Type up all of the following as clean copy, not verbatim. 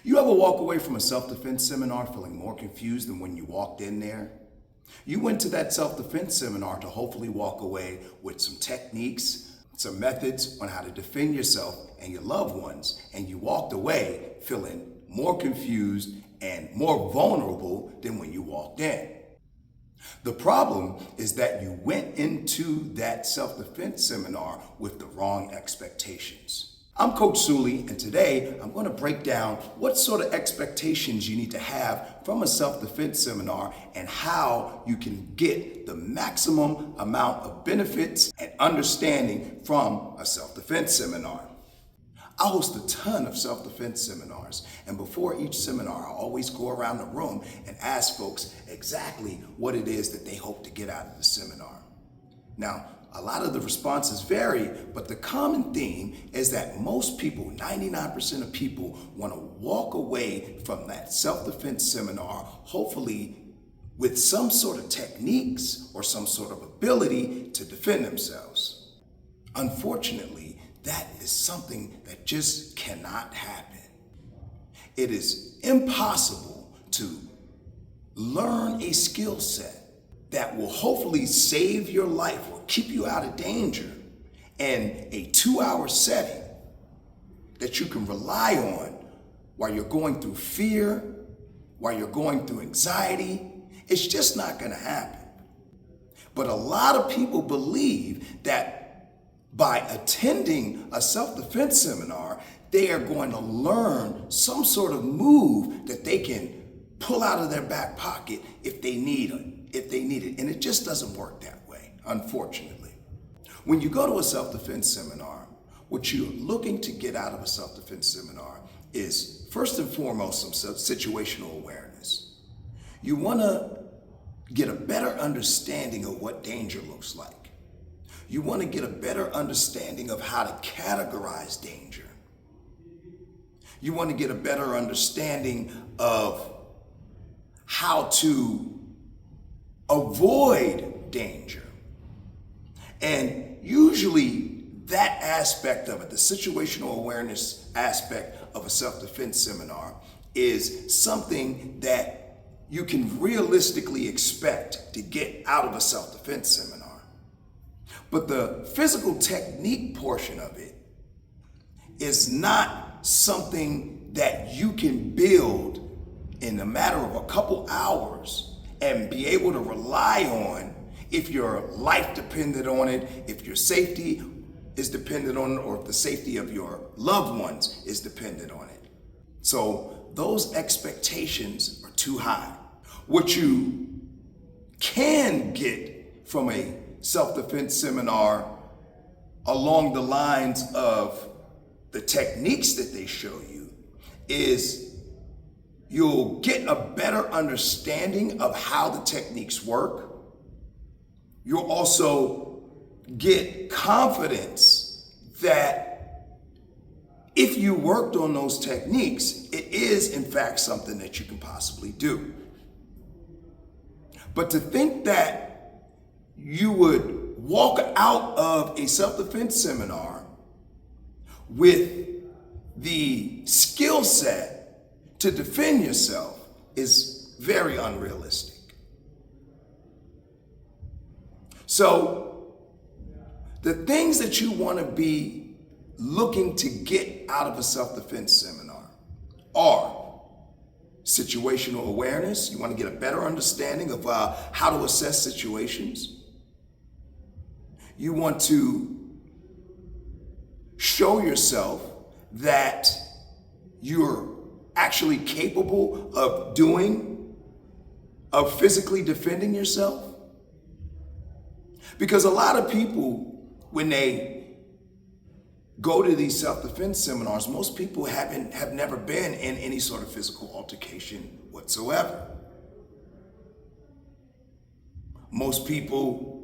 You ever walk away from a self-defense seminar feeling more confused than when you walked in there? You went to that self-defense seminar to hopefully walk away with some techniques, some methods on how to defend yourself and your loved ones, and you walked away feeling more confused and more vulnerable than when you walked in. The problem is that you went into that self-defense seminar with the wrong expectations. I'm Coach Sully, and today I'm going to break down what sort of expectations you need to have from a self-defense seminar and how you can get the maximum amount of benefits and understanding from a self-defense seminar. I host a ton of self-defense seminars, and before each seminar, I always go around the room and ask folks exactly what it is that they hope to get out of the seminar. Now, a lot of the responses vary, but the common theme is that most people, 99% of people, want to walk away from that self-defense seminar, hopefully with some sort of techniques or some sort of ability to defend themselves. Unfortunately, that is something that just cannot happen. It is impossible to learn a skill set that will hopefully save your life or keep you out of danger in a 2-hour setting that you can rely on while you're going through fear, while you're going through anxiety. It's just not going to happen. But a lot of people believe that by attending a self-defense seminar, they are going to learn some sort of move that they can pull out of their back pocket if they need it. And it just doesn't work that way, unfortunately. When you go to a self-defense seminar, what you're looking to get out of a self-defense seminar is, first and foremost, some situational awareness. You want to get a better understanding of what danger looks like. You want to get a better understanding of how to categorize danger. You want to get a better understanding of how to avoid danger. And usually that aspect of it, the situational awareness aspect of a self-defense seminar, is something that you can realistically expect to get out of a self-defense seminar. But the physical technique portion of it is not something that you can build in a matter of a couple hours and be able to rely on if your life depended on it, if your safety is dependent on it, or if the safety of your loved ones is dependent on it. So those expectations are too high. What you can get from a self-defense seminar along the lines of the techniques that they show you is you'll get a better understanding of how the techniques work. You'll also get confidence that if you worked on those techniques, it is in fact something that you can possibly do. But to think that you would walk out of a self-defense seminar with the skill set to defend yourself is very unrealistic. So the things that you want to be looking to get out of a self-defense seminar are situational awareness. You want to get a better understanding of how to assess situations. You want to show yourself that you're actually capable of physically defending yourself. Because a lot of people, when they go to these self-defense seminars, most people have never been in any sort of physical altercation whatsoever. Most people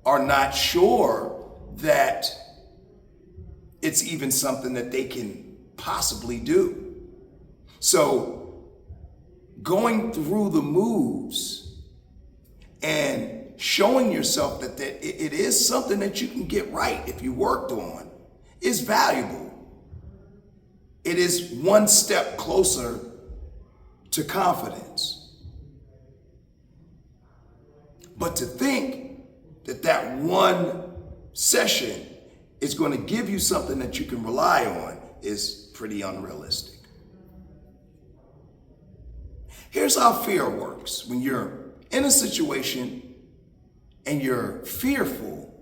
are not sure that it's even something that they can possibly do. So going through the moves and showing yourself that it is something that you can get right if you worked on is valuable. it is one step closer to confidence. But to think that that one session is going to give you something that you can rely on is pretty unrealistic. Here's how fear works. When you're in a situation and you're fearful,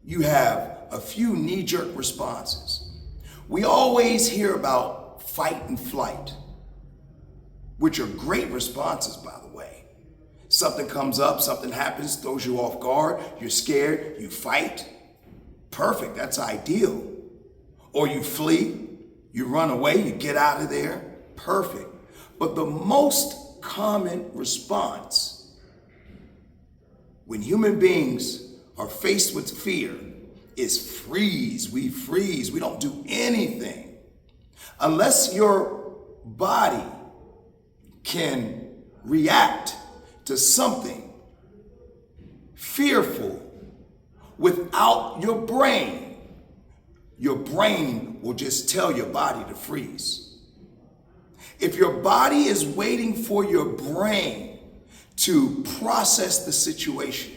you have a few knee-jerk responses. We always hear about fight and flight, which are great responses, by the way. Something comes up, something happens, throws you off guard, you're scared, you fight. Perfect, that's ideal. Or you flee, you run away, you get out of there. Perfect. But the most common response when human beings are faced with fear is freeze. We freeze. We don't do anything. Unless your body can react to something fearful without your brain will just tell your body to freeze. If your body is waiting for your brain to process the situation,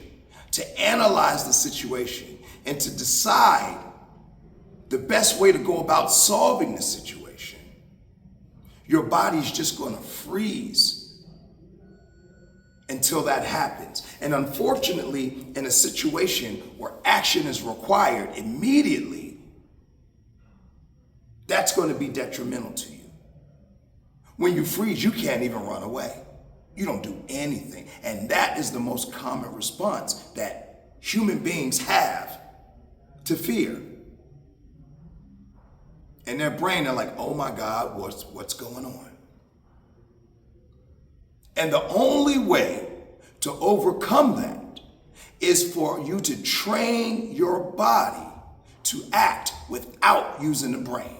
to analyze the situation, and to decide the best way to go about solving the situation, your body's just going to freeze until that happens. And unfortunately, in a situation where action is required immediately, that's going to be detrimental to you. When you freeze, you can't even run away. You don't do anything. And that is the most common response that human beings have to fear. In their brain, they're like, oh my God, what's going on? And the only way to overcome that is for you to train your body to act without using the brain.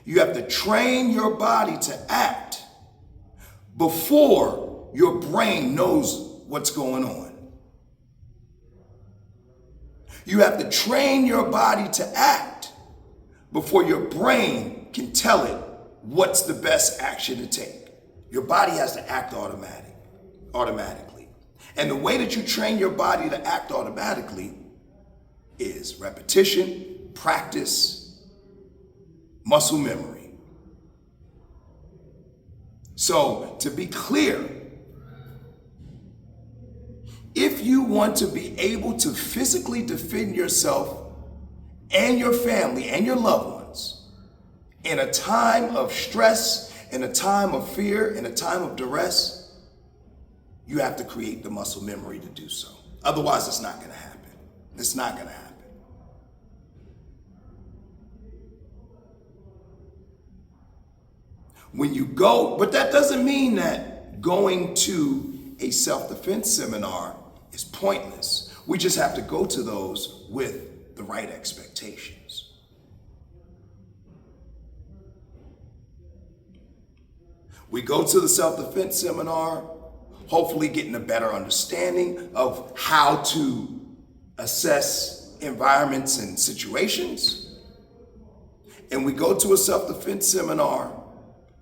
You have to train your body to act before your brain knows what's going on. You have to train your body to act before your brain can tell it what's the best action to take. Your body has to act automatically. And the way that you train your body to act automatically is repetition, practice, muscle memory. So, to be clear, if you want to be able to physically defend yourself and your family and your loved ones in a time of stress, in a time of fear, in a time of duress, you have to create the muscle memory to do so. Otherwise, it's not going to happen. It's not going to happen. When you go, but that doesn't mean that going to a self-defense seminar is pointless. We just have to go to those with the right expectations. We go to the self-defense seminar, hopefully getting a better understanding of how to assess environments and situations. And we go to a self-defense seminar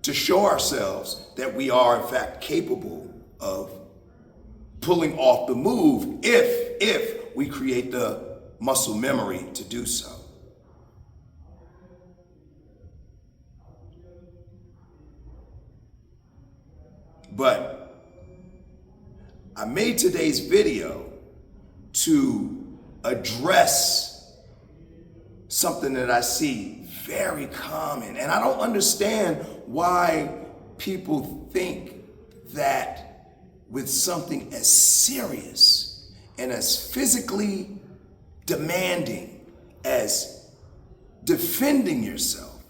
to show ourselves that we are in fact capable of pulling off the move if we create the muscle memory to do so. But I made today's video to address something that I see very common. And I don't understand why people think that with something as serious and as physically demanding as defending yourself,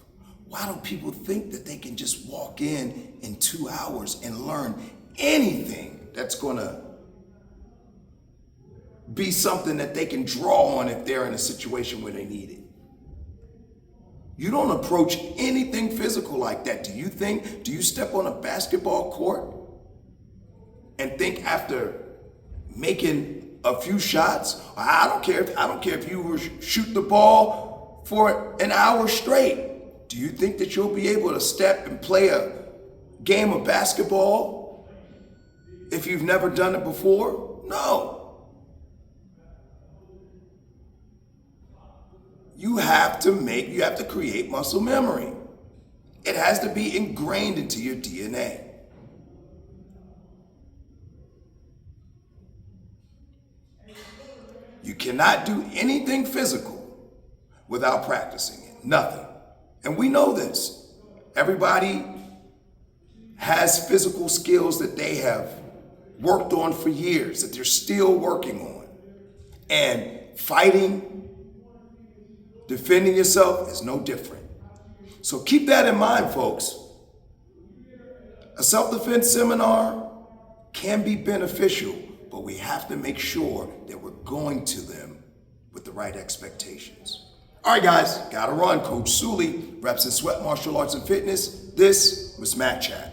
why do people think that they can just walk in 2 hours and learn anything that's going to be something that they can draw on if they're in a situation where they need it? You don't approach anything physical like that. Do you step on a basketball court and think after making a few shots. I don't care if you were shoot the ball for an hour straight. Do you think that you'll be able to step and play a game of basketball if you've never done it before? No. You have to create muscle memory. It has to be ingrained into your DNA. You cannot do anything physical without practicing it. Nothing. And we know this. Everybody has physical skills that they have worked on for years, that they're still working on. And fighting, defending yourself is no different. So keep that in mind, folks. A self-defense seminar can be beneficial, but we have to make sure that we're going to them with the right expectations. All right, guys, gotta run. Coach Sully, Reps and Sweat Martial Arts and Fitness. This was Mat Chat.